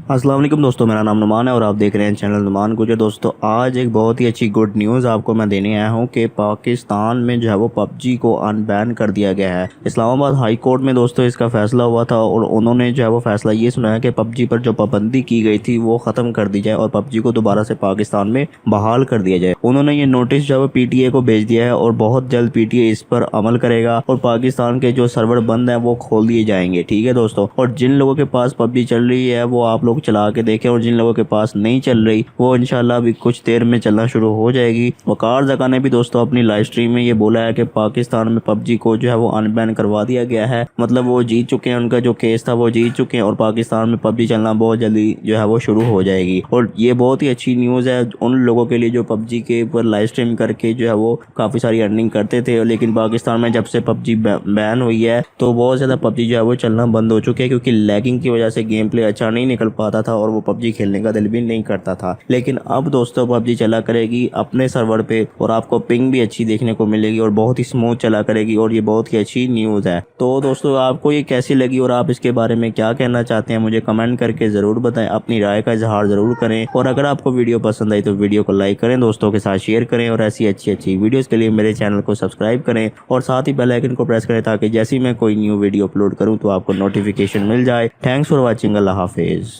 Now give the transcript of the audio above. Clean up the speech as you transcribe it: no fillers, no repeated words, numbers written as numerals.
अस्सलाम वालेकुम दोस्तों, मेरा नाम नुमान है और आप देख रहे हैं चैनल नुमान गुजर। दोस्तों आज एक बहुत ही अच्छी गुड न्यूज़ आपको मैं देने आया हूं कि पाकिस्तान में जो है वो पबजी को अनबैन कर दिया गया है। इस्लामाबाद हाई कोर्ट में दोस्तों इसका फैसला हुआ था और उन्होंने जो है वो फैसला ये सुनाया कि पबजी पर जो पाबंदी की गई थी वो ख़त्म कर दी जाए और पबजी को दोबारा से पाकिस्तान में बहाल कर दिया जाए। उन्होंने ये नोटिस जो है वो PTA को भेज दिया है और बहुत जल्द PTA इस पर अमल करेगा और पाकिस्तान के जो सर्वर बंद है वो खोल दिए जाएंगे। ठीक है दोस्तों, और जिन लोगों के पास पबजी चल रही है वो आप लोग चला के देखें और जिन लोगों के पास नहीं चल रही वो इंशाल्लाह अभी कुछ देर में चलना शुरू हो जाएगी। वकार ज़का ने भी दोस्तों अपनी लाइव स्ट्रीम में ये बोला है कि पाकिस्तान में पबजी को जो है वो अनबैन करवा दिया गया है। मतलब वो जीत चुके हैं, उनका जो केस था वो जीत चुके हैं और पाकिस्तान में पबजी चलना बहुत जल्दी जो है वो शुरू हो जाएगी। और ये बहुत ही अच्छी न्यूज़ है उन लोगों के लिए जो पबजी के ऊपर लाइव स्ट्रीम करके जो है वो काफ़ी सारी अर्निंग करते थे। लेकिन पाकिस्तान में जब से पबजी बैन हुई है तो बहुत ज़्यादा पबजी जो है वो चलना बंद हो चुके हैं, क्योंकि लैगिंग की वजह से गेम प्ले अच्छा नहीं निकल पाता था और वो पबजी खेलने का दिल भी नहीं करता था। लेकिन अब दोस्तों पबजी चला करेगी अपने सर्वर पे और आपको पिंग भी अच्छी देखने को मिलेगी और बहुत ही स्मूथ चला करेगी और ये बहुत ही अच्छी न्यूज़ है। तो दोस्तों आपको ये कैसी लगी और आप इसके बारे में क्या कहना चाहते हैं मुझे कमेंट करके ज़रूर बताएं, अपनी राय का इजहार ज़रूर करें। और अगर आपको वीडियो पसंद आई तो वीडियो को लाइक करें, दोस्तों के साथ शेयर करें और ऐसी अच्छी वीडियोज़ के लिए मेरे चैनल को सब्सक्राइब करें और साथ ही बेल आइकन को प्रेस करें ताकि जैसे ही मैं कोई न्यू वीडियो अपलोड करूँ तो आपको नोटिफिकेशन मिल जाए। Thanks for watching. अल्लाह हाफिज़।